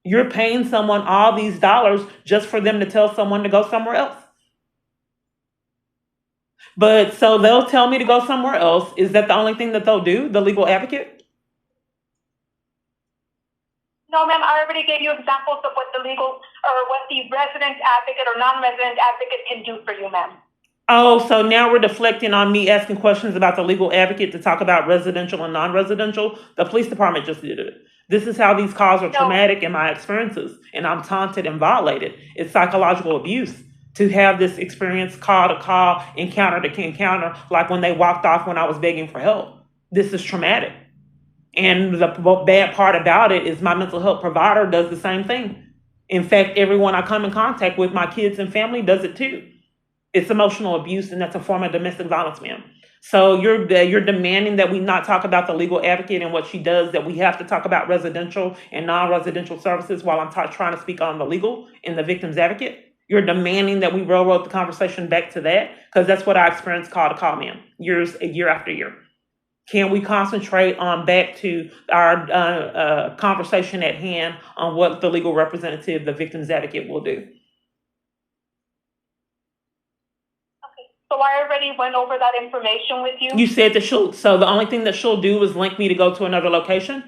You're paying someone all these dollars just for them to tell someone to go somewhere else. But so they'll tell me to go somewhere else. Is that the only thing that they'll do, the legal advocate? No, ma'am, I already gave you examples of what what the resident advocate or non-resident advocate can do for you, ma'am. Oh, so now we're deflecting on me asking questions about the legal advocate to talk about residential and non-residential. The police department just did it. This is how these calls are traumatic in my experiences, and I'm taunted and violated. It's psychological abuse to have this experience call to call, encounter to encounter, like when they walked off when I was begging for help. This is traumatic. And the bad part about it is my mental health provider does the same thing. In fact, everyone I come in contact with, my kids and family, does it too. It's emotional abuse, and that's a form of domestic violence, ma'am. So you're demanding that we not talk about the legal advocate and what she does, that we have to talk about residential and non-residential services while I'm trying to speak on the legal and the victim's advocate. You're demanding that we railroad the conversation back to that because that's what I experienced call to call, ma'am, year after year. Can we concentrate on back to our conversation at hand on what the legal representative, the victim's advocate, will do? So I already went over that information with you. You said that so the only thing that she'll do is link me to go to another location?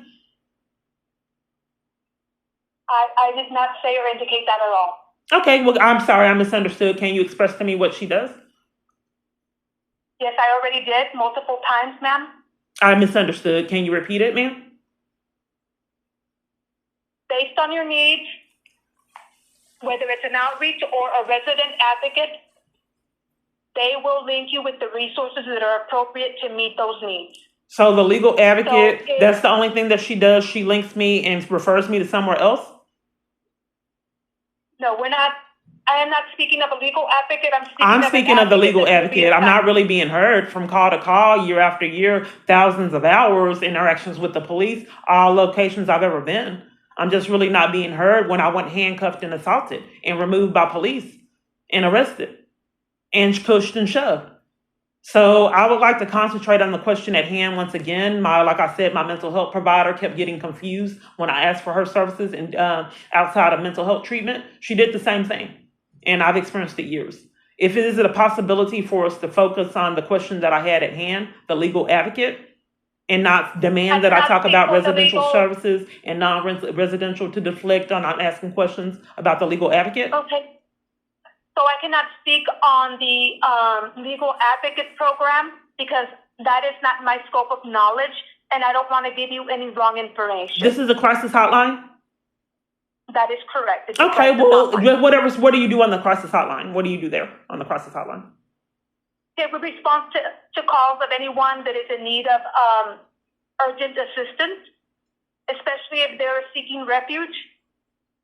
I did not say or indicate that at all. Okay, well, I'm sorry, I misunderstood. Can you express to me what she does? Yes, I already did multiple times, ma'am. I misunderstood. Can you repeat it, ma'am? Based on your needs, whether it's an outreach or a resident advocate, they will link you with the resources that are appropriate to meet those needs. So the legal advocate, So that's the only thing that she does. She links me and refers me to somewhere else. No, we're not. I am not speaking of a legal advocate. I'm speaking of the legal that will be advocate. I'm not assigned. really being heard from call to call, year after year, thousands of hours, interactions with the police, all locations I've ever been. I'm just really not being heard when I went handcuffed and assaulted and removed by police and arrested and pushed and shoved. So I would like to concentrate on the question at hand once again. Like I said, my mental health provider kept getting confused when I asked for her services and outside of mental health treatment. She did the same thing, and I've experienced it years. If it is a possibility for us to focus on the question that I had at hand, the legal advocate, and not demand that I cannot talk speak about for the residential legal. services and non-residential to deflect on not asking questions about the legal advocate. Okay. So I cannot speak on the legal advocate program because that is not my scope of knowledge, and I don't want to give you any wrong information. This is a crisis hotline? That is correct. It's a Okay, crisis well, hotline. what do you do on the crisis hotline? What do you do there on the crisis hotline? Okay, we respond to calls of anyone that is in need of urgent assistance, especially if they're seeking refuge.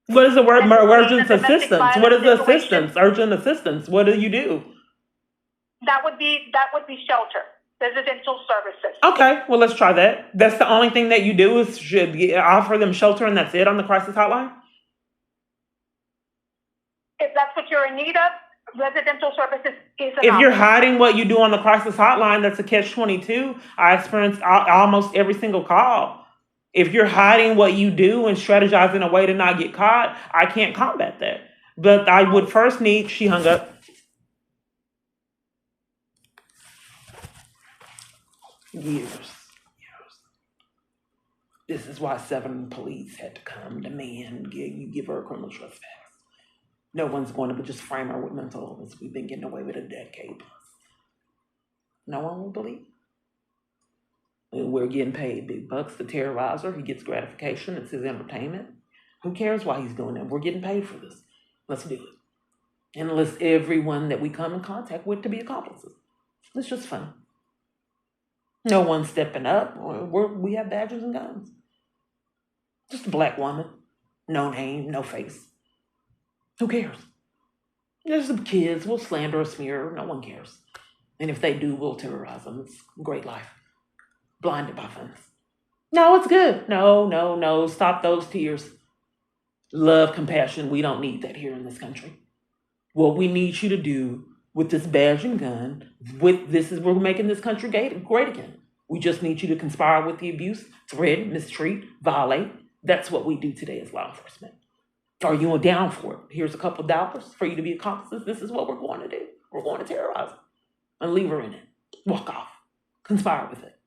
What is the word And urgent the domestic assistance? What is violence the situation. assistance? Urgent assistance. What do you do? That would be shelter, residential services. Okay, well, let's try that. That's the only thing that you do is should offer them shelter, and that's it on the crisis hotline? If that's what you're in need of, residential services is an If you're option. hiding what you do on the crisis hotline, that's a catch-22. I experienced almost every single call. If you're hiding what you do and strategizing a way to not get caught, I can't combat that. But I would first need, she hung up. Years. This is why 7 police had to come demand you give her a criminal trespass. No one's going to just frame her with mental illness. We've been getting away with a decade plus. No one will believe. And we're getting paid big bucks to terrorize her. He gets gratification. It's his entertainment. Who cares why he's doing that? We're getting paid for this. Let's do it. And list everyone that we come in contact with to be accomplices. It's just fun. No one's stepping up. We have badges and guns. Just a black woman. No name, no face. Who cares? There's some kids. We'll slander or smear. No one cares. And if they do, we'll terrorize them. It's a great life. Blinded by funds. No, it's good. No. Stop those tears. Love, compassion. We don't need that here in this country. What we need you to do with this badge and gun, we're making this country great again. We just need you to conspire with the abuse, threaten, mistreat, violate. That's what we do today as law enforcement. Are you down for it? Here's a couple dollars for you to be accomplices. This is what we're going to do. We're going to terrorize her and leave her in it. Walk off. Conspire with it.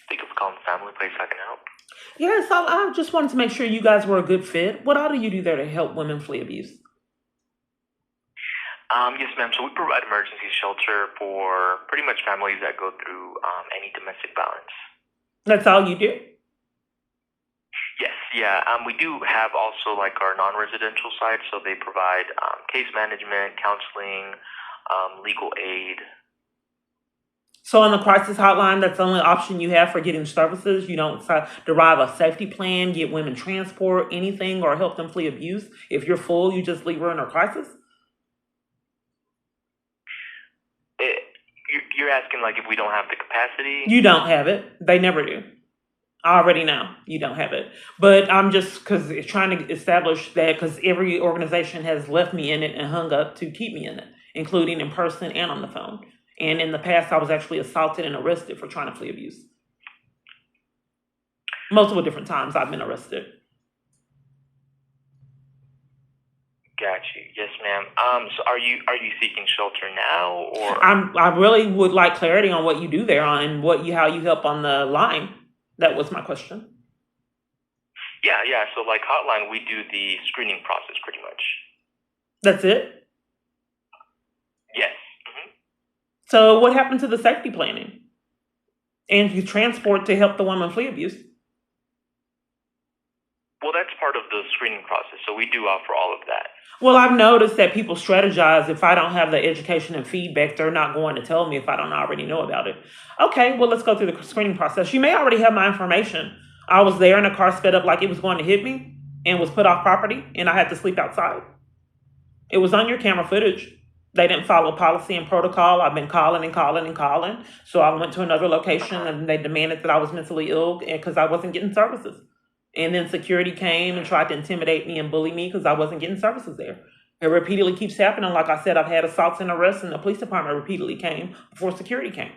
Thank you for calling Family Place. I can help. Yes, I just wanted to make sure you guys were a good fit. What all do you do there to help women flee abuse? Yes, ma'am. So we provide emergency shelter for pretty much families that go through any domestic violence. That's all you do? Yes, yeah. We do have also like our non-residential side, so they provide case management, counseling, legal aid. So on the crisis hotline, that's the only option you have for getting services? You don't derive a safety plan, get women transport, anything, or help them flee abuse? If you're full, you just leave her in her crisis? You're asking like if we don't have the capacity? You don't have it. They never do. I already know you don't have it. But I'm just trying to establish that because every organization has left me in it and hung up to keep me in it, including in person and on the phone. And in the past, I was actually assaulted and arrested for trying to flee abuse. Multiple different times I've been arrested. Got you. Yes, ma'am. So are you seeking shelter now, or? I really would like clarity on what you do there and how you help on the line. That was my question. Yeah. So like hotline, we do the screening process pretty much. That's it? Yes. So what happened to the safety planning? And you transport to help the woman flee abuse. Well, that's part of the screening process, so we do offer all of that. Well, I've noticed that people strategize. If I don't have the education and feedback, they're not going to tell me if I don't already know about it. Okay, well, let's go through the screening process. You may already have my information. I was there and the car sped up like it was going to hit me and was put off property, and I had to sleep outside. It was on your camera footage. They didn't follow policy and protocol. I've been calling and calling and calling. So I went to another location and they demanded that I was mentally ill because I wasn't getting services. And then security came and tried to intimidate me and bully me because I wasn't getting services there. It repeatedly keeps happening. Like I said, I've had assaults and arrests, and the police department repeatedly came before security came.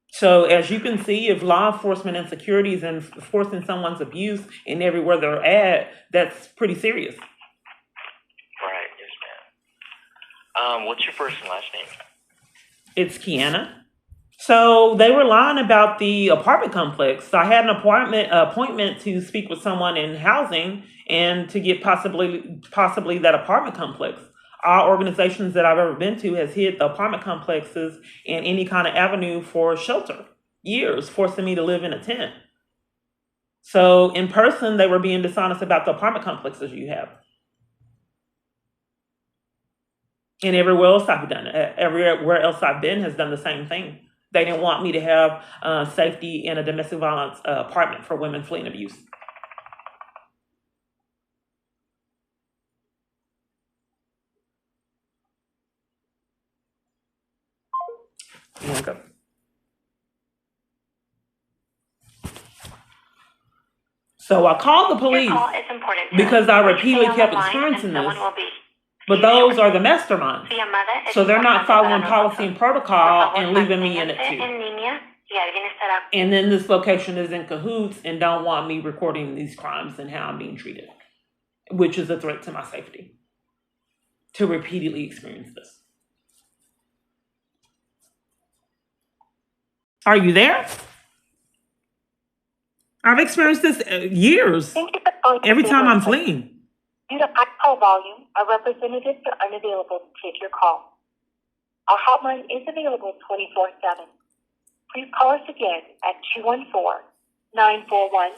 So as you can see, if law enforcement and security is enforcing someone's abuse and everywhere they're at, that's pretty serious. Right, yes, ma'am. What's your first and last name? It's Kiana. So they were lying about the apartment complex. So I had an appointment to speak with someone in housing and to get possibly that apartment complex. All organizations that I've ever been to has hid the apartment complexes and any kind of avenue for shelter. Years, forcing me to live in a tent. So in person, they were being dishonest about the apartment complexes you have. And everywhere else I've done it, everywhere else I've been has done the same thing. They didn't want me to have safety in a domestic violence apartment for women fleeing abuse. Okay. So I called the police because I repeatedly kept experiencing this. But those are the masterminds. So they're not following policy and protocol and leaving me in it too. And then this location is in cahoots and don't want me recording these crimes and how I'm being treated, which is a threat to my safety to repeatedly experience this. Are you there? I've experienced this years. Every time I'm fleeing. Due to high call volume, our representatives are unavailable to take your call. Our hotline is available 24/7. Please call us again at 214-941-19.